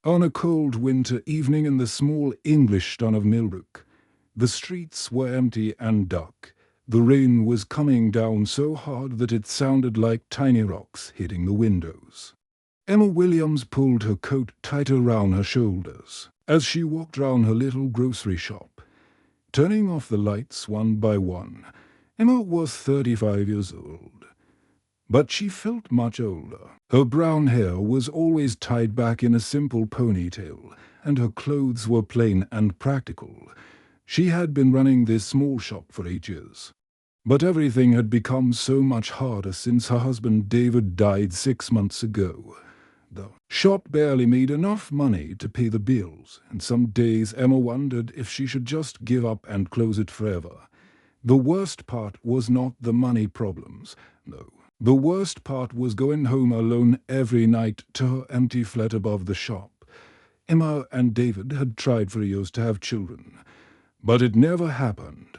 On a cold winter evening in the small English town of Millbrook, the streets were empty and dark. The rain was coming down so hard that it sounded like tiny rocks hitting the windows. Emma Williams pulled her coat tighter round her shoulders as she walked round her little grocery shop. Turning off the lights one by one, Emma was 35 years old. But she felt much older. Her brown hair was always tied back in a simple ponytail, and her clothes were plain and practical. She had been running this small shop for 8 years. But everything had become so much harder since her husband David died 6 months ago. The shop barely made enough money to pay the bills, and some days Emma wondered if she should just give up and close it forever. The worst part was not the money problems, no. The worst part was going home alone every night to her empty flat above the shop. Emma and David had tried for years to have children, but it never happened.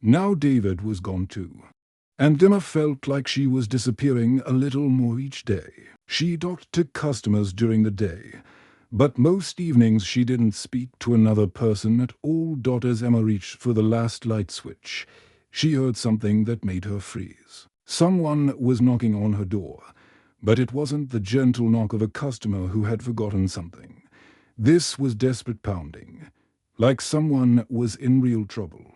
Now David was gone too, and Emma felt like she was disappearing a little more each day. She talked to customers during the day, but most evenings she didn't speak to another person at all. As Emma reached for the last light switch, she heard something that made her freeze. Someone was knocking on her door, but it wasn't the gentle knock of a customer who had forgotten something. This was desperate pounding, like someone was in real trouble.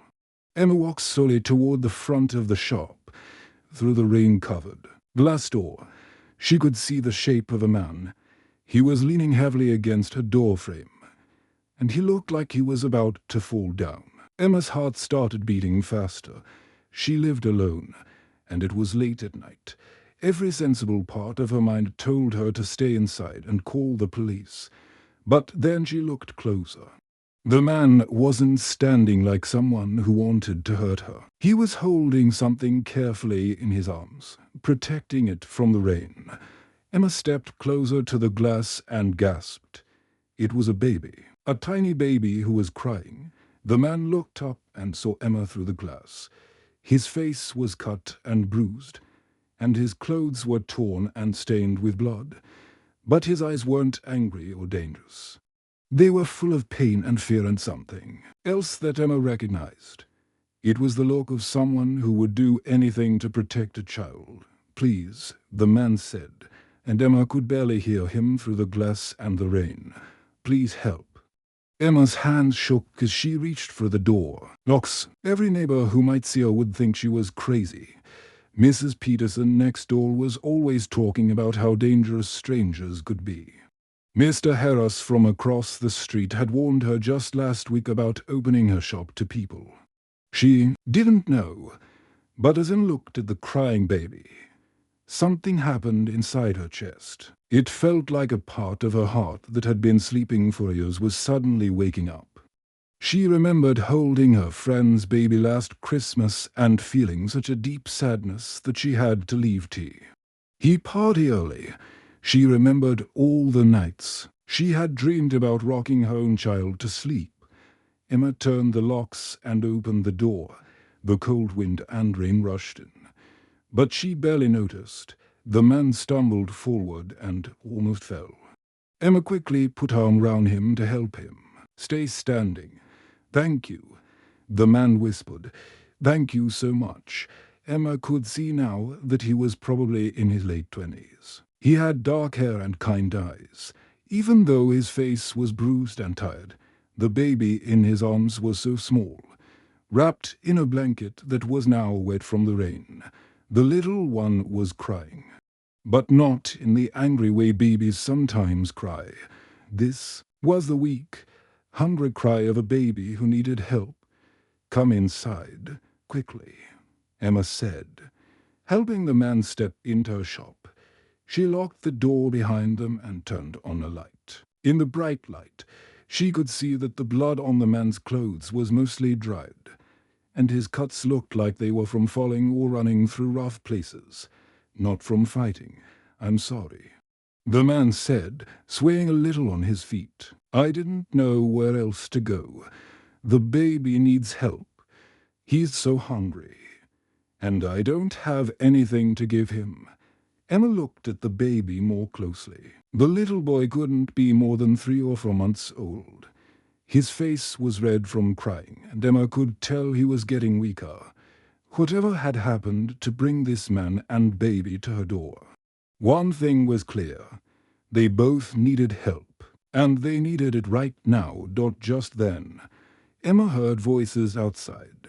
Emma walked slowly toward the front of the shop. Through the rain-covered glass door, she could see the shape of a man. He was leaning heavily against her door frame, and he looked like he was about to fall down. Emma's heart started beating faster. She lived alone, and it was late at night. Every sensible part of her mind told her to stay inside and call the police. But then she looked closer. The man wasn't standing like someone who wanted to hurt her. He was holding something carefully in his arms, protecting it from the rain. Emma stepped closer to the glass and gasped. It was a baby, a tiny baby who was crying. The man looked up and saw Emma through the glass. His face was cut and bruised, and his clothes were torn and stained with blood. But his eyes weren't angry or dangerous. They were full of pain and fear and something else that Emma recognized. It was the look of someone who would do anything to protect a child. "Please," the man said, and Emma could barely hear him through the glass and the rain. "Please help." Emma's hands shook as she reached for the door. Locks. Every neighbor who might see her would think she was crazy. Mrs. Peterson next door was always talking about how dangerous strangers could be. Mr. Harris from across the street had warned her just last week about opening her shop to people. She didn't know, but as Emma looked at the crying baby, something happened inside her chest. It felt like a part of her heart that had been sleeping for years was suddenly waking up. She remembered holding her friend's baby last Christmas and feeling such a deep sadness that she had to leave tea. He party early. She remembered all the nights she had dreamed about rocking her own child to sleep. Emma turned the locks and opened the door. The cold wind and rain rushed in. But she barely noticed. The man stumbled forward and almost fell. Emma quickly put her arm round him to help him. "Stay standing." "Thank you," the man whispered. "Thank you so much." Emma could see now that he was probably in his late 20s. He had dark hair and kind eyes. Even though his face was bruised and tired, the baby in his arms was so small, wrapped in a blanket that was now wet from the rain. The little one was crying, but not in the angry way babies sometimes cry. This was the weak, hungry cry of a baby who needed help. "Come inside, quickly," Emma said, helping the man step into her shop. She locked the door behind them and turned on a light. In the bright light, she could see that the blood on the man's clothes was mostly dried, and his cuts looked like they were from falling or running through rough places, not from fighting. "I'm sorry," the man said, swaying a little on his feet. "I didn't know where else to go. The baby needs help. He's so hungry, and I don't have anything to give him." Emma looked at the baby more closely. The little boy couldn't be more than 3 or 4 months old. His face was red from crying, and Emma could tell he was getting weaker. Whatever had happened to bring this man and baby to her door? One thing was clear. They both needed help, and they needed it right now, not just then. Emma heard voices outside.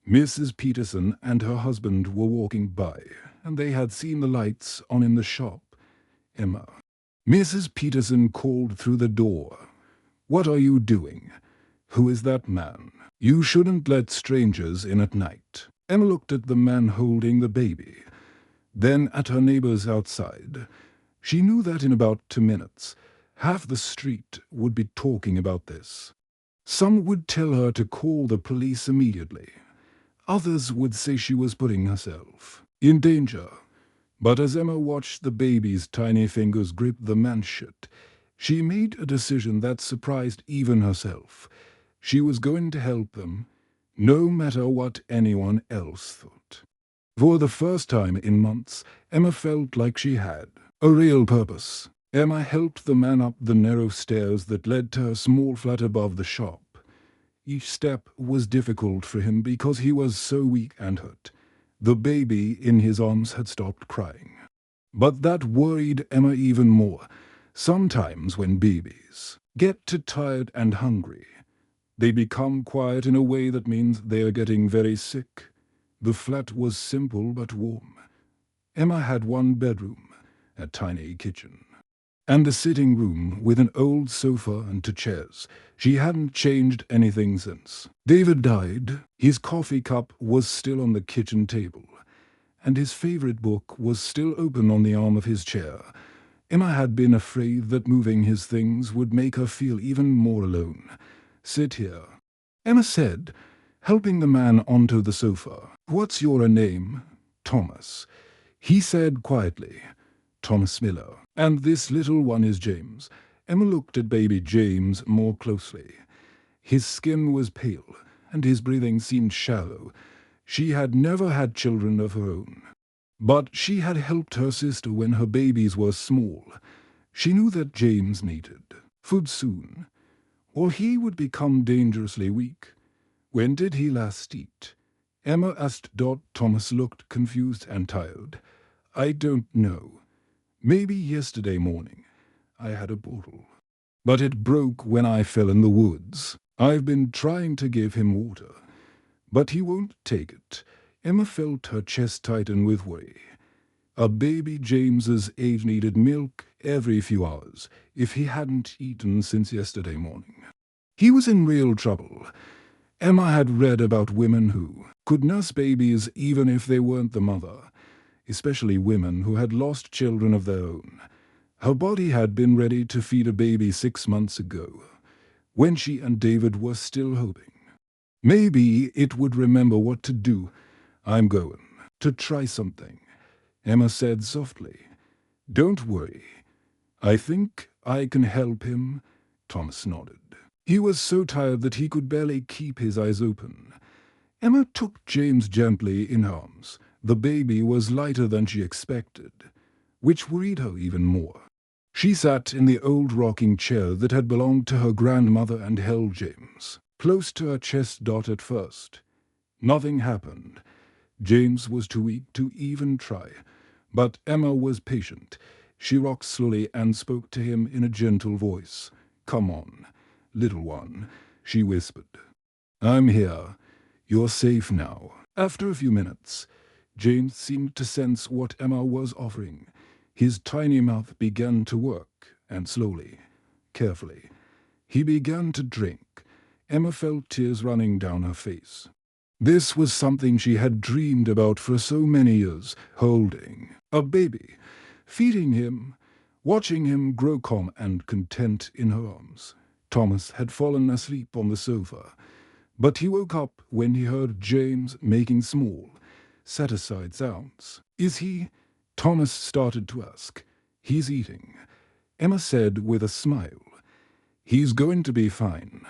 Mrs. Peterson and her husband were walking by, and they had seen the lights on in the shop. Emma. Mrs. Peterson called through the door. "What are you doing? Who is that man? You shouldn't let strangers in at night." Emma looked at the man holding the baby, then at her neighbors outside. She knew that in about 2 minutes, half the street would be talking about this. Some would tell her to call the police immediately. Others would say she was putting herself in danger. But as Emma watched the baby's tiny fingers grip the man's shirt, she made a decision that surprised even herself. She was going to help them, no matter what anyone else thought. For the first time in months, Emma felt like she had a real purpose. Emma helped the man up the narrow stairs that led to her small flat above the shop. Each step was difficult for him because he was so weak and hurt. The baby in his arms had stopped crying. But that worried Emma even more. Sometimes when babies get too tired and hungry, they become quiet in a way that means they are getting very sick. The flat was simple but warm. Emma had one bedroom, a tiny kitchen, and a sitting room with an old sofa and 2 chairs. She hadn't changed anything since. David died. His coffee cup was still on the kitchen table, and his favorite book was still open on the arm of his chair. Emma had been afraid that moving his things would make her feel even more alone. "Sit here," Emma said, helping the man onto the sofa. "What's your name?" "Thomas," he said quietly. "Thomas Miller. And this little one is James." Emma looked at baby James more closely. His skin was pale, and his breathing seemed shallow. She had never had children of her own, but she had helped her sister when her babies were small. She knew that James needed food soon, or he would become dangerously weak. "When did he last eat?" Emma asked. Thomas looked confused and tired. "I don't know. Maybe yesterday morning. I had a bottle, but it broke when I fell in the woods. I've been trying to give him water, but he won't take it." Emma felt her chest tighten with worry. A baby James's age needed milk every few hours if he hadn't eaten since yesterday morning. He was in real trouble. Emma had read about women who could nurse babies even if they weren't the mother, especially women who had lost children of their own. Her body had been ready to feed a baby 6 months ago, when she and David were still hoping. Maybe it would remember what to do. "I'm going to try something," Emma said softly. "Don't worry. I think I can help him." Thomas nodded. He was so tired that he could barely keep his eyes open. Emma took James gently in her arms. The baby was lighter than she expected, which worried her even more. She sat in the old rocking chair that had belonged to her grandmother and held James close to her chest. At first, nothing happened. James was too weak to even try, but Emma was patient. She rocked slowly and spoke to him in a gentle voice. "Come on, little one," she whispered. "I'm here. You're safe now." After a few minutes, James seemed to sense what Emma was offering. His tiny mouth began to work, and slowly, carefully, he began to drink. Emma felt tears running down her face. This was something she had dreamed about for so many years, holding a baby, feeding him, watching him grow calm and content in her arms. Thomas had fallen asleep on the sofa, but he woke up when he heard James making small, set-aside sounds. "Is he?" Thomas started to ask. "He's eating," Emma said with a smile. "He's going to be fine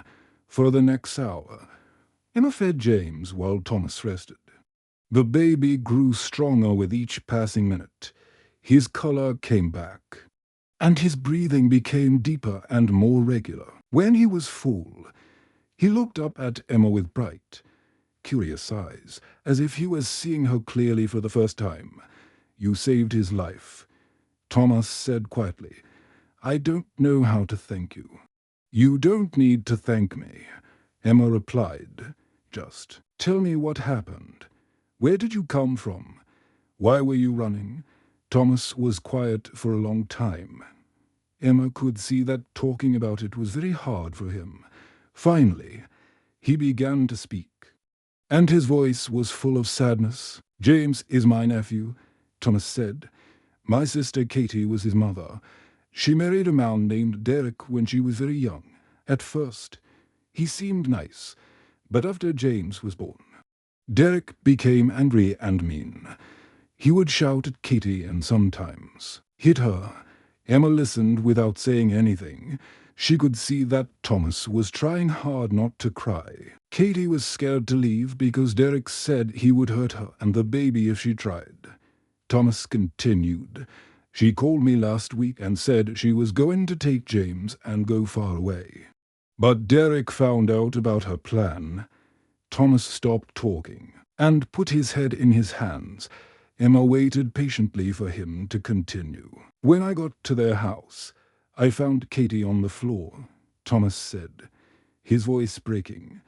for the next hour." Emma fed James while Thomas rested. The baby grew stronger with each passing minute. His color came back, and his breathing became deeper and more regular. When he was full, he looked up at Emma with bright, curious eyes, as if he was seeing her clearly for the first time. "You saved his life," Thomas said quietly. "I don't know how to thank you." "You don't need to thank me," Emma replied. "Just tell me what happened. Where did you come from? Why were you running?" Thomas was quiet for a long time. Emma could see that talking about it was very hard for him. Finally, he began to speak, and his voice was full of sadness. "James is my nephew," Thomas said. "My sister Katie was his mother. She married a man named Derek when she was very young. At first, he seemed nice, but after James was born, Derek became angry and mean. He would shout at Katie and sometimes hit her." Emma listened without saying anything. She could see that Thomas was trying hard not to cry. Katie was scared to leave because Derek said he would hurt her and the baby if she tried. Thomas continued. "She called me last week and said she was going to take James and go far away. But Derek found out about her plan." Thomas stopped talking and put his head in his hands. Emma waited patiently for him to continue. "When I got to their house, I found Katie on the floor," Thomas said, his voice breaking.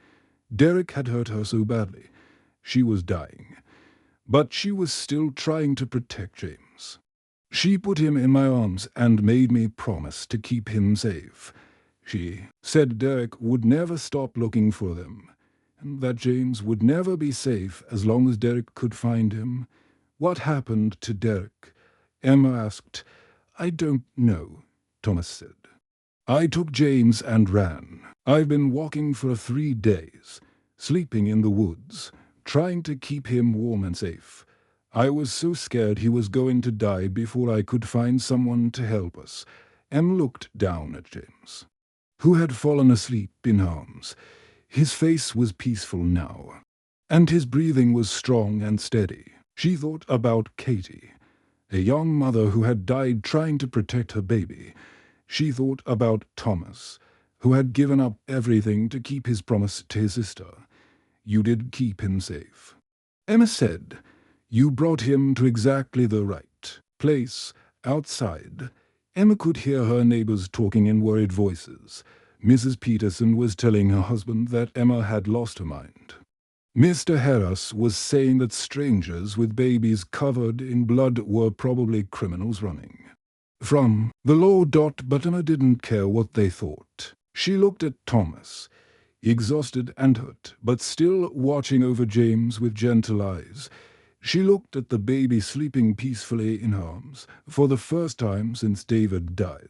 "Derek had hurt her so badly. She was dying. But she was still trying to protect James. She put him in my arms and made me promise to keep him safe. She said Derek would never stop looking for them, and that James would never be safe as long as Derek could find him." "What happened to Derek?" Emma asked. "I don't know," Thomas said. "I took James and ran. I've been walking for 3 days, sleeping in the woods, trying to keep him warm and safe. I was so scared he was going to die before I could find someone to help us." Emma looked down at James, who had fallen asleep in her arms. His face was peaceful now, and his breathing was strong and steady. She thought about Katie, a young mother who had died trying to protect her baby. She thought about Thomas, who had given up everything to keep his promise to his sister. "You did keep him safe," Emma said. "You brought him to exactly the right place, outside." Emma could hear her neighbors talking in worried voices. Mrs. Peterson was telling her husband that Emma had lost her mind. Mr. Harris was saying that strangers with babies covered in blood were probably criminals running from the law. But Emma didn't care what they thought. She looked at Thomas, exhausted and hurt, but still watching over James with gentle eyes. She looked at the baby sleeping peacefully in her arms for the first time since David died.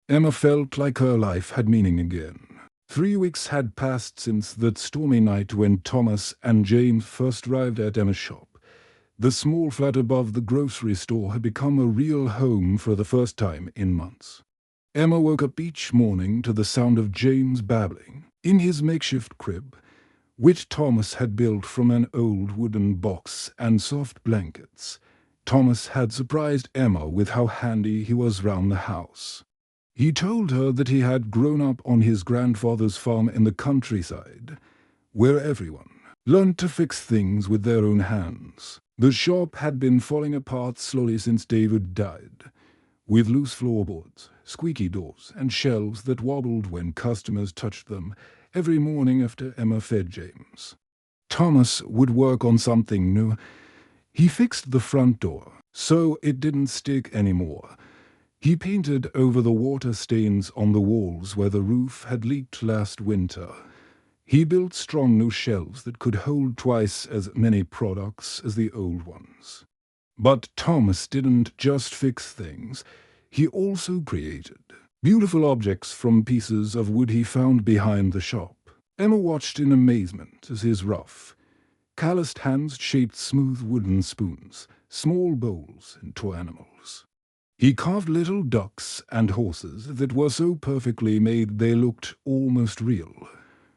Emma felt like her life had meaning again. 3 weeks had passed since that stormy night when Thomas and James first arrived at Emma's shop. The small flat above the grocery store had become a real home for the first time in months. Emma woke up each morning to the sound of James babbling in his makeshift crib, which Thomas had built from an old wooden box and soft blankets. Thomas had surprised Emma with how handy he was round the house. He told her that he had grown up on his grandfather's farm in the countryside, where everyone learned to fix things with their own hands. The shop had been falling apart slowly since David died, with loose floorboards, squeaky doors, and shelves that wobbled when customers touched them every morning after Emma fed James. Thomas would work on something new. He fixed the front door so it didn't stick anymore. He painted over the water stains on the walls where the roof had leaked last winter. He built strong new shelves that could hold twice as many products as the old ones. But Thomas didn't just fix things. He also created beautiful objects from pieces of wood he found behind the shop. Emma watched in amazement as his rough, calloused hands shaped smooth wooden spoons, small bowls, and toy animals. He carved little ducks and horses that were so perfectly made they looked almost real.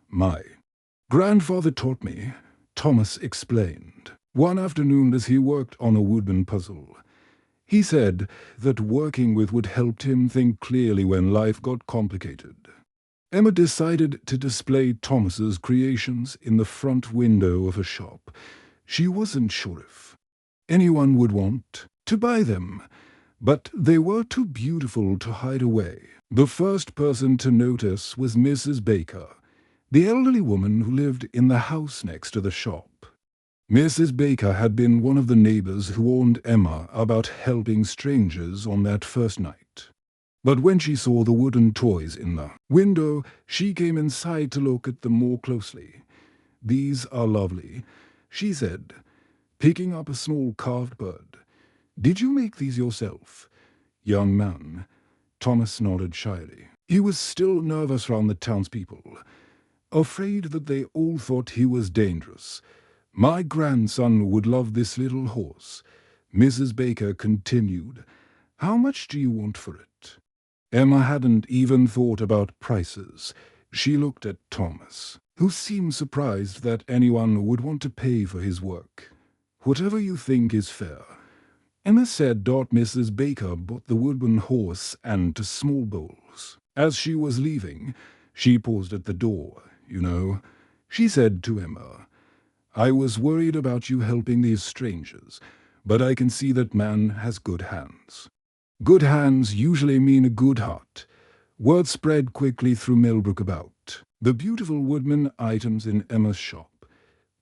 "My grandfather taught me," Thomas explained, one afternoon as he worked on a wooden puzzle. He said that working with would help him think clearly when life got complicated. Emma decided to display Thomas's creations in the front window of a shop. She wasn't sure if anyone would want to buy them, but they were too beautiful to hide away. The first person to notice was Mrs. Baker, the elderly woman who lived in the house next to the shop. Mrs. Baker had been one of the neighbors who warned Emma about helping strangers on that first night. But when she saw the wooden toys in the window, she came inside to look at them more closely. "These are lovely," she said, picking up a small carved bird. "Did you make these yourself?" "Young man," Thomas nodded shyly. He was still nervous round the townspeople, afraid that they all thought he was dangerous. "My grandson would love this little horse," Mrs. Baker continued. "How much do you want for it?" Emma hadn't even thought about prices. She looked at Thomas, who seemed surprised that anyone would want to pay for his work. "Whatever you think is fair," Emma said. Mrs. Baker bought the wooden horse and small bowls. As she was leaving, she paused at the door. "You know," she said to Emma, "I was worried about you helping these strangers, but I can see that man has good hands." Good hands usually mean a good heart. Word spread quickly through Millbrook about the beautiful woodman items in Emma's shop.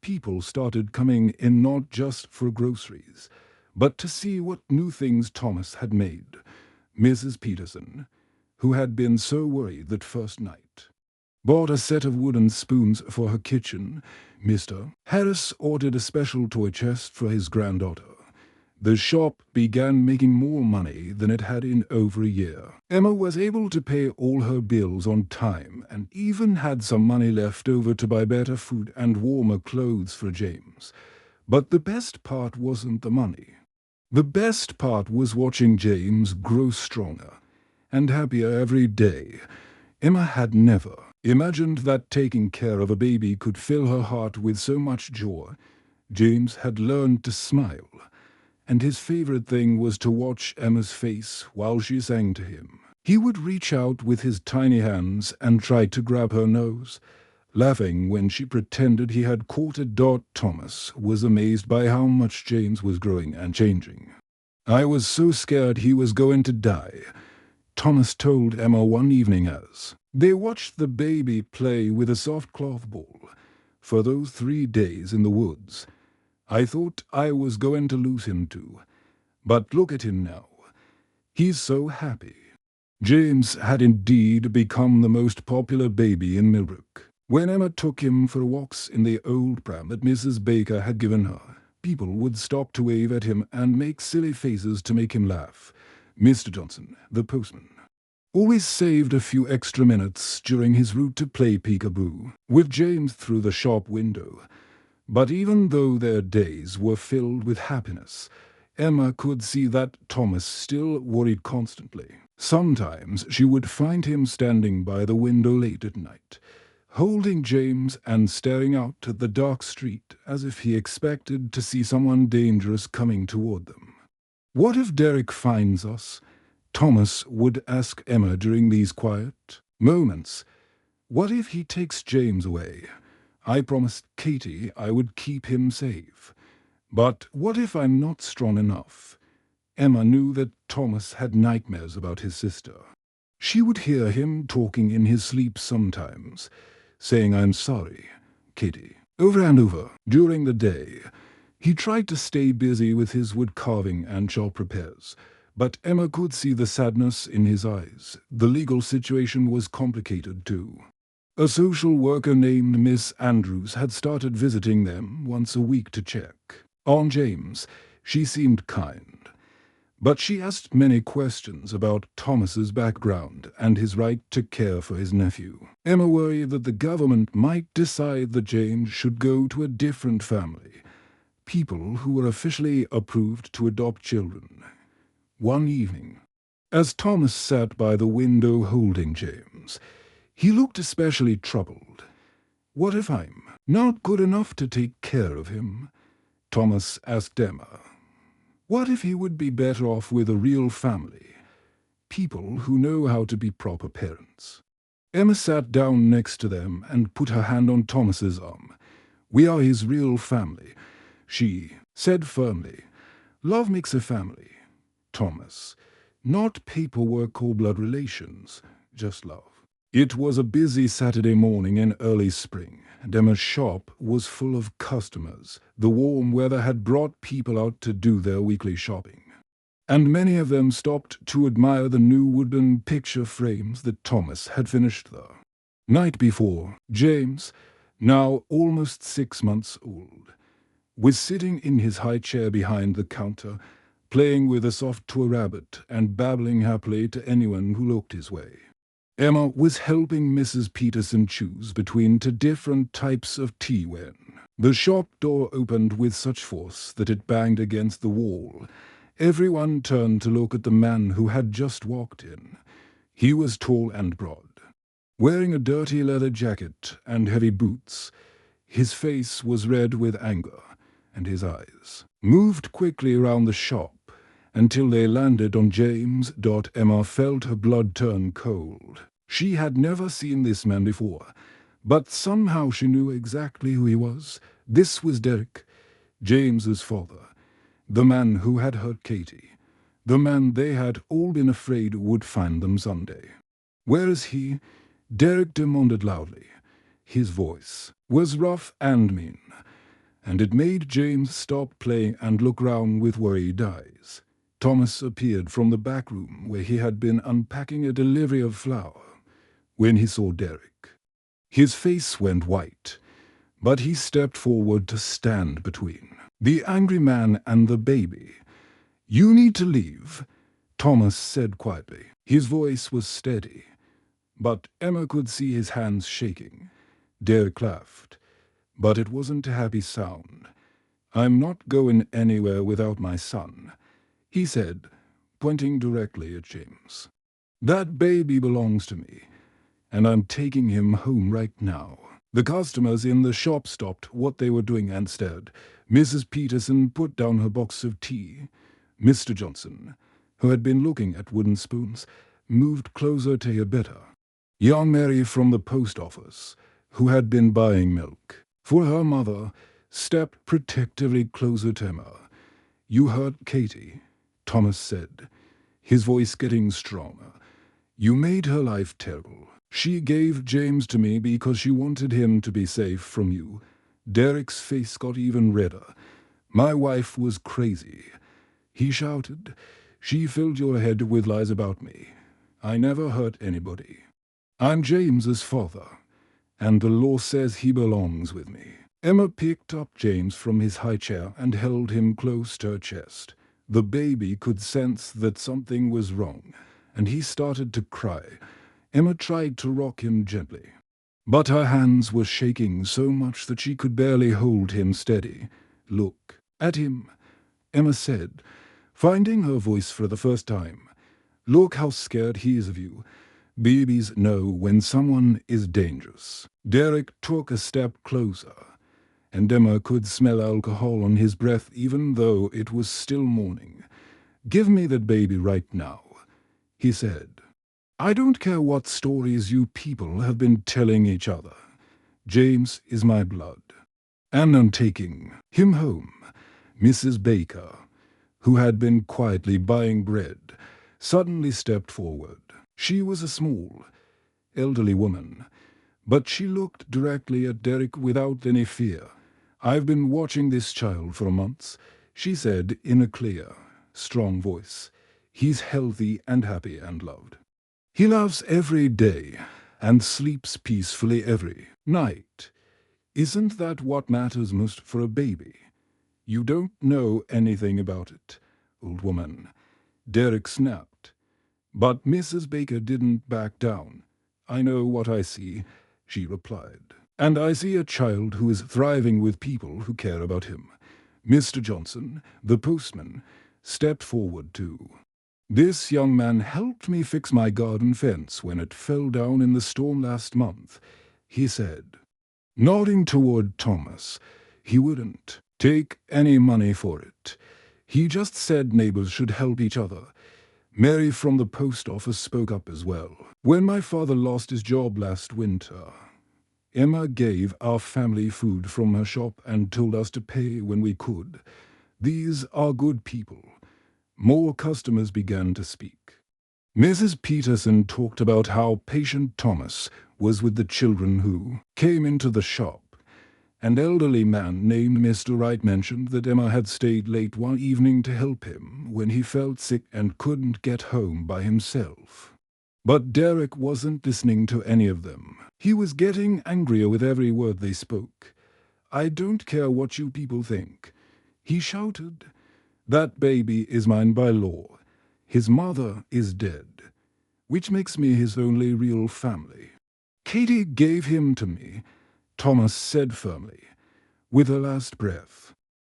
People started coming in not just for groceries, but to see what new things Thomas had made. Mrs. Peterson, who had been so worried that first night, bought a set of wooden spoons for her kitchen. Mr. Harris ordered a special toy chest for his granddaughter. The shop began making more money than it had in over a year. Emma was able to pay all her bills on time and even had some money left over to buy better food and warmer clothes for James. But the best part wasn't the money. The best part was watching James grow stronger and happier every day. Emma had never imagined that taking care of a baby could fill her heart with so much joy. James had learned to smile, and his favorite thing was to watch Emma's face while she sang to him. He would reach out with his tiny hands and try to grab her nose, laughing when she pretended he had caught it. Thomas was amazed by how much James was growing and changing. "I was so scared he was going to die," Thomas told Emma one evening as they watched the baby play with a soft cloth ball for those 3 days in the woods. "I thought I was going to lose him too. But look at him now. He's so happy." James had indeed become the most popular baby in Millbrook. When Emma took him for walks in the old pram that Mrs. Baker had given her, people would stop to wave at him and make silly faces to make him laugh. Mr. Johnson, the postman, always saved a few extra minutes during his route to play peekaboo with James through the shop window. But even though their days were filled with happiness, Emma could see that Thomas still worried constantly. Sometimes she would find him standing by the window late at night, holding James and staring out at the dark street as if he expected to see someone dangerous coming toward them. "What if Derek finds us?" Thomas would ask Emma during these quiet moments. "What if he takes James away? I promised Katie I would keep him safe. But what if I'm not strong enough?" Emma knew that Thomas had nightmares about his sister. She would hear him talking in his sleep sometimes, saying, "I'm sorry, Katie," over and over. During the day, he tried to stay busy with his wood carving and shop repairs, but Emma could see the sadness in his eyes. The legal situation was complicated too. A social worker named Miss Andrews had started visiting them once a week to check on James. She seemed kind, but she asked many questions about Thomas's background and his right to care for his nephew. Emma worried that the government might decide that James should go to a different family, people who were officially approved to adopt children. One evening, as Thomas sat by the window holding James, he looked especially troubled. "What if I'm not good enough to take care of him?" Thomas asked Emma. What if he would be better off with a real family? People who know how to be proper parents. Emma sat down next to them and put her hand on Thomas's arm. "We are his real family," she said firmly. "Love makes a family, Thomas. Not paperwork or blood relations, just love." It was a busy Saturday morning in early spring, and Emma's shop was full of customers. The warm weather had brought people out to do their weekly shopping, and many of them stopped to admire the new wooden picture frames that Thomas had finished the night before. James, now almost 6 months old, was sitting in his high chair behind the counter, playing with a soft toy rabbit and babbling happily to anyone who looked his way. Emma was helping Mrs. Peterson choose between 2 different types of tea when the shop door opened with such force that it banged against the wall. Everyone turned to look at the man who had just walked in. He was tall and broad, wearing a dirty leather jacket and heavy boots. His face was red with anger, and his eyes moved quickly around the shop until they landed on James. Emma felt her blood turn cold. She had never seen this man before, but somehow she knew exactly who he was. This was Derek, James's father, the man who had hurt Katie, the man they had all been afraid would find them someday. "Where is he?" Derek demanded loudly. His voice was rough and mean, and it made James stop playing and look round with worried eyes. Thomas appeared from the back room where he had been unpacking a delivery of flour. When he saw Derek, his face went white, but he stepped forward to stand between the angry man and the baby. "You need to leave," Thomas said quietly. His voice was steady, but Emma could see his hands shaking. Derek laughed, but it wasn't a happy sound. "I'm not going anywhere without my son," he said, pointing directly at James. "That baby belongs to me, and I'm taking him home right now." The customers in the shop stopped what they were doing and stared. Mrs. Peterson put down her box of tea. Mr. Johnson, who had been looking at wooden spoons, moved closer to hear better. Young Mary from the post office, who had been buying milk for her mother, stepped protectively closer to Emma. "You hurt Katie," Thomas said, his voice getting stronger. "You made her life terrible. She gave James to me because she wanted him to be safe from you." Derek's face got even redder. "My wife was crazy," he shouted. "She filled your head with lies about me. I never hurt anybody. I'm James's father, and the law says he belongs with me." Emma picked up James from his high chair and held him close to her chest. The baby could sense that something was wrong, and he started to cry. Emma tried to rock him gently, but her hands were shaking so much that she could barely hold him steady. "Look at him," Emma said, finding her voice for the first time. "Look how scared he is of you. Babies know when someone is dangerous." Derek took a step closer, and Emma could smell alcohol on his breath even though it was still morning. "Give me that baby right now," he said. "I don't care what stories you people have been telling each other. James is my blood, and I'm taking him home." Mrs. Baker, who had been quietly buying bread, suddenly stepped forward. She was a small, elderly woman, but she looked directly at Derek without any fear. "I've been watching this child for months," she said in a clear, strong voice. "He's healthy and happy and loved. He laughs every day and sleeps peacefully every night. Isn't that what matters most for a baby?" "You don't know anything about it, old woman," Derek snapped. But Mrs. Baker didn't back down. "I know what I see," she replied. "And I see a child who is thriving with people who care about him." Mr. Johnson, the postman, stepped forward too. "This young man helped me fix my garden fence when it fell down in the storm last month," he said, nodding toward Thomas. "He wouldn't take any money for it. He just said neighbors should help each other. Mary from the post office spoke up as well. When my father lost his job last winter, Emma gave our family food from her shop and told us to pay when we could. These are good people. More customers began to speak. Mrs. Peterson talked about how patient Thomas was with the children who came into the shop. An elderly man named Mr. Wright mentioned that Emma had stayed late one evening to help him when he felt sick and couldn't get home by himself. But Derek wasn't listening to any of them. He was getting angrier with every word they spoke. "I don't care what you people think," he shouted. "That baby is mine by law. His mother is dead, which makes me his only real family." "Katie gave him to me," Thomas said firmly, with her last breath.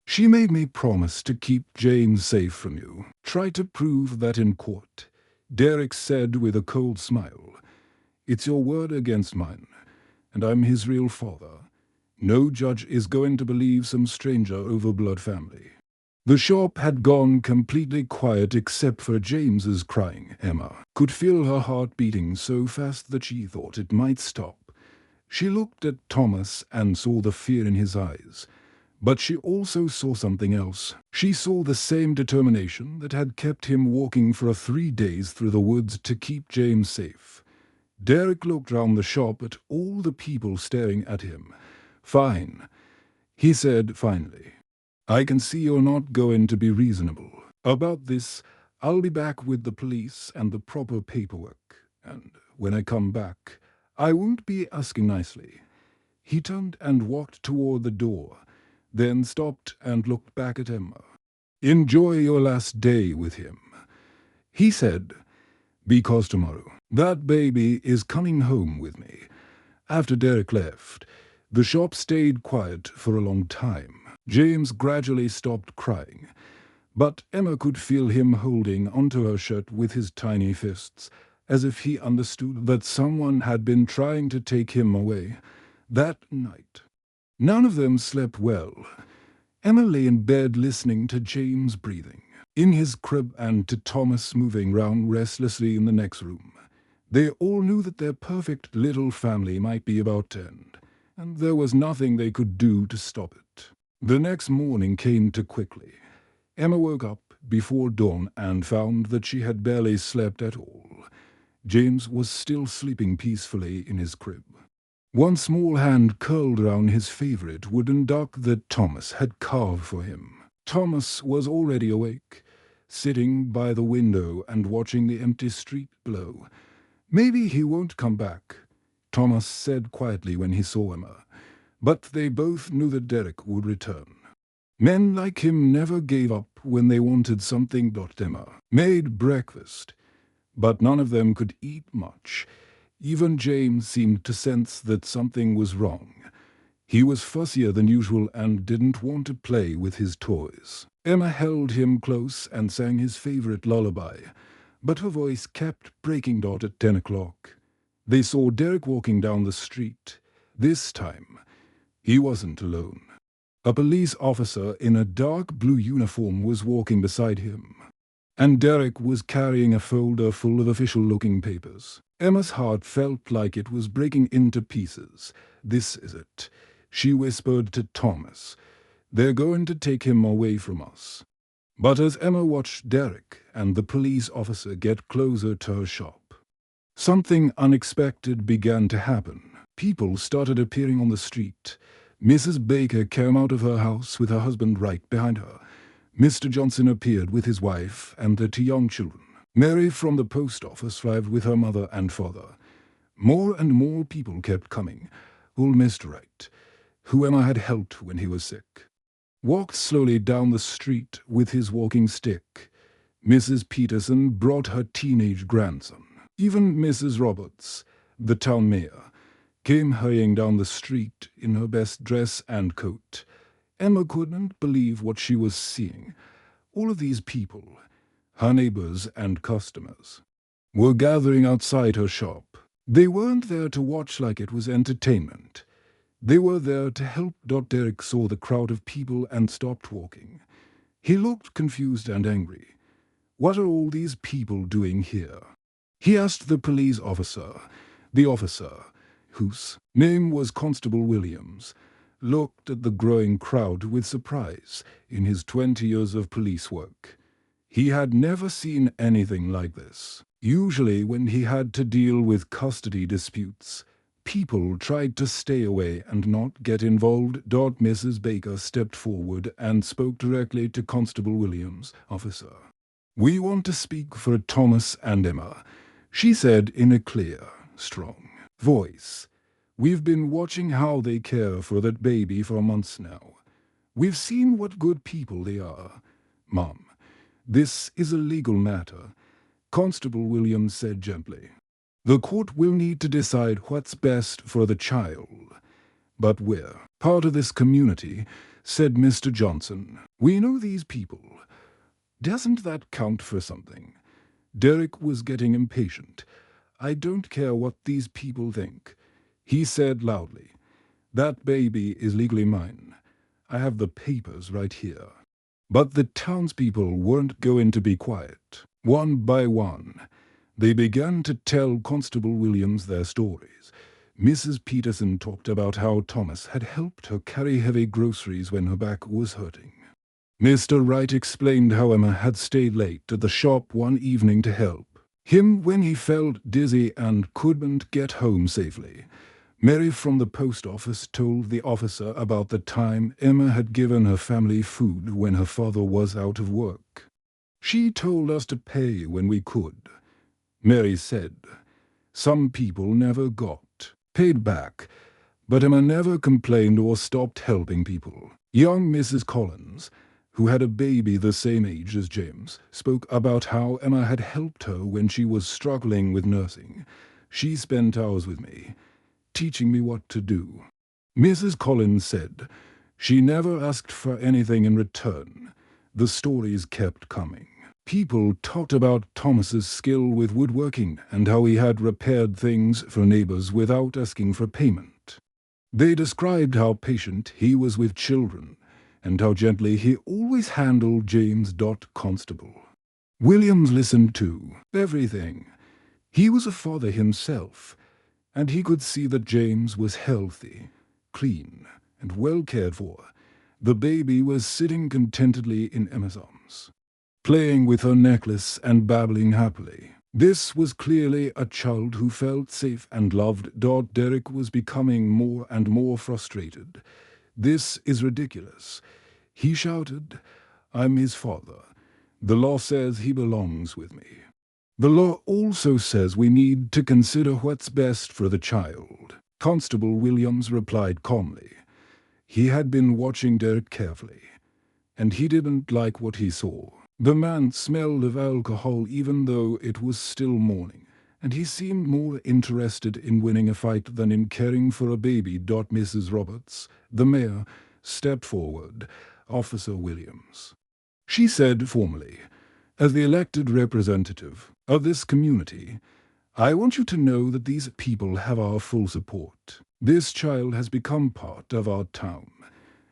"She made me promise to keep James safe from you. Try to prove that in court," Derek said with a cold smile. "It's your word against mine, and I'm his real father. No judge is going to believe some stranger over blood family." The shop had gone completely quiet except for James's crying. Emma could feel her heart beating so fast that she thought it might stop. She looked at Thomas and saw the fear in his eyes. But she also saw something else. She saw the same determination that had kept him walking for 3 days through the woods to keep James safe. Derek looked round the shop at all the people staring at him. "Fine," he said finally. "I can see you're not going to be reasonable about this. I'll be back with the police and the proper paperwork, and when I come back, I won't be asking nicely." He turned and walked toward the door, then stopped and looked back at Emma. "Enjoy your last day with him," he said, "because tomorrow that baby is coming home with me." After Derek left, the shop stayed quiet for a long time. James gradually stopped crying, but Emma could feel him holding onto her shirt with his tiny fists, as if he understood that someone had been trying to take him away. That night, none of them slept well. Emma lay in bed listening to James breathing in his crib and to Thomas moving round restlessly in the next room. They all knew that their perfect little family might be about to end, and there was nothing they could do to stop it. The next morning came too quickly. Emma woke up before dawn and found that she had barely slept at all. James was still sleeping peacefully in his crib. One small hand curled around his favorite wooden duck that Thomas had carved for him. Thomas was already awake, sitting by the window and watching the empty street below. "Maybe he won't come back," Thomas said quietly when he saw Emma. But they both knew that Derek would return. Men like him never gave up when they wanted something. Emma made breakfast, but none of them could eat much. Even James seemed to sense that something was wrong. He was fussier than usual and didn't want to play with his toys. Emma held him close and sang his favorite lullaby, but her voice kept breaking. At 10 o'clock, they saw Derek walking down the street. This time, he wasn't alone. A police officer in a dark blue uniform was walking beside him, and Derek was carrying a folder full of official-looking papers. Emma's heart felt like it was breaking into pieces. "This is it," she whispered to Thomas. "They're going to take him away from us." But as Emma watched Derek and the police officer get closer to her shop, something unexpected began to happen. People started appearing on the street. Mrs. Baker came out of her house with her husband right behind her. Mr. Johnson appeared with his wife and their 2 young children. Mary from the post office arrived with her mother and father. More and more people kept coming. Old Mr. Wright, who Emma had helped when he was sick, walked slowly down the street with his walking stick. Mrs. Peterson brought her teenage grandson. Even Mrs. Roberts, the town mayor, came hurrying down the street in her best dress and coat. Emma couldn't believe what she was seeing. All of these people, her neighbors and customers, were gathering outside her shop. They weren't there to watch like it was entertainment. They were there to help. Derek saw the crowd of people and stopped walking. He looked confused and angry. "What are all these people doing here?" He asked the police officer. The officer, whose name was Constable Williams, looked at the growing crowd with surprise in his 20 years of police work. He had never seen anything like this. Usually when he had to deal with custody disputes, people tried to stay away and not get involved. Mrs. Baker stepped forward and spoke directly to Constable Williams. "Officer, we want to speak for Thomas and Emma," she said in a clear, strong voice. "We've been watching how they care for that baby for months now. We've seen what good people they are. Mom, this is a legal matter," Constable Williams said gently. "The court will need to decide what's best for the child. But we're part of this community," said Mr. Johnson. "We know these people. Doesn't that count for something?" Derek was getting impatient. "I don't care what these people think," he said loudly. "That baby is legally mine. I have the papers right here." But the townspeople weren't going to be quiet. One by one, they began to tell Constable Williams their stories. Mrs. Peterson talked about how Thomas had helped her carry heavy groceries when her back was hurting. Mr. Wright explained how Emma had stayed late at the shop one evening to help him when he felt dizzy and couldn't get home safely. Mary from the post office told the officer about the time Emma had given her family food when her father was out of work. "She told us to pay when we could," Mary said. "Some people never got paid back, but Emma never complained or stopped helping people." Young Mrs. Collins, who had a baby the same age as James, spoke about how Emma had helped her when she was struggling with nursing. "She spent hours with me, teaching me what to do," Mrs. Collins said. "She never asked for anything in return." The stories kept coming. People talked about Thomas's skill with woodworking and how he had repaired things for neighbors without asking for payment. They described how patient he was with children and how gently he always handled James. Constable Williams listened to everything. He was a father himself, and he could see that James was healthy, clean, and well cared for. The baby was sitting contentedly in Emma's arms, playing with her necklace and babbling happily. This was clearly a child who felt safe and loved. Derek was becoming more and more frustrated. "This is ridiculous," he shouted. "I'm his father. The law says he belongs with me. The law also says we need to consider what's best for the child." Constable Williams replied calmly. He had been watching Derek carefully, and he didn't like what he saw. The man smelled of alcohol even though it was still morning, and he seemed more interested in winning a fight than in caring for a baby. Mrs. Roberts, the mayor, stepped forward. "Officer Williams," she said formally, "as the elected representative of this community, I want you to know that these people have our full support. This child has become part of our town,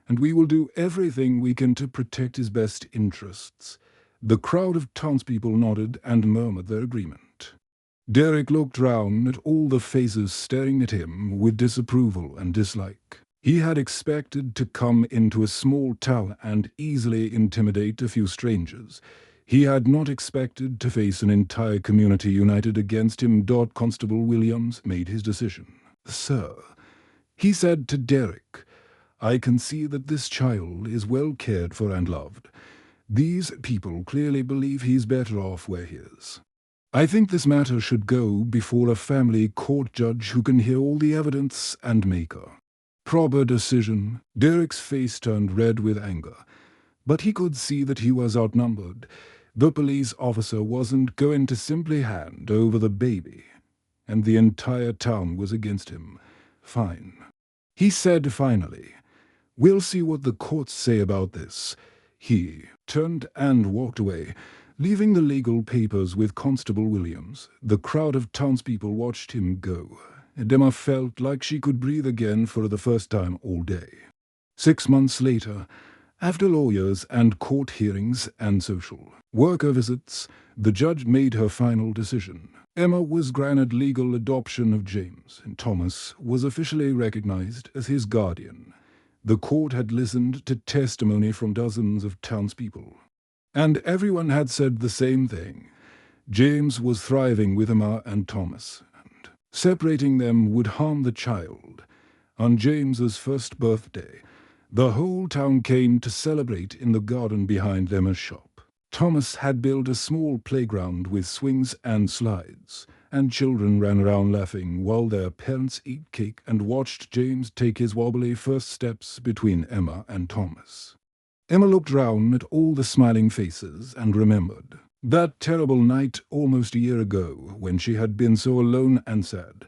and we will do everything we can to protect his best interests." The crowd of townspeople nodded and murmured their agreement. Derek looked round at all the faces staring at him with disapproval and dislike. He had expected to come into a small town and easily intimidate a few strangers. He had not expected to face an entire community united against him. Constable Williams made his decision. "Sir," he said to Derek, "I can see that this child is well cared for and loved. These people clearly believe he's better off where he is. I think this matter should go before a family court judge who can hear all the evidence and make a proper decision." Derek's face turned red with anger, but he could see that he was outnumbered. The police officer wasn't going to simply hand over the baby, and the entire town was against him. "Fine," he said finally. "We'll see what the courts say about this." He turned and walked away, leaving the legal papers with Constable Williams. The crowd of townspeople watched him go, and Emma felt like she could breathe again for the first time all day. 6 months later, After lawyers and court hearings and social worker visits, the judge made her final decision. Emma was granted legal adoption of James, and Thomas was officially recognized as his guardian. The court had listened to testimony from dozens of townspeople, and everyone had said the same thing. James was thriving with Emma and Thomas, and separating them would harm the child. On James's first birthday, the whole town came to celebrate in the garden behind Emma's shop. Thomas had built a small playground with swings and slides, and children ran around laughing while their parents ate cake and watched James take his wobbly first steps between Emma and Thomas. Emma looked round at all the smiling faces and remembered that terrible night almost a year ago when she had been so alone and sad.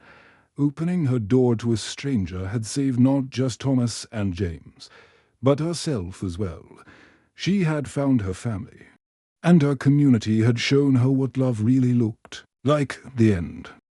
Opening her door to a stranger had saved not just Thomas and James, but herself as well. She had found her family, and her community had shown her what love really looked like. The end.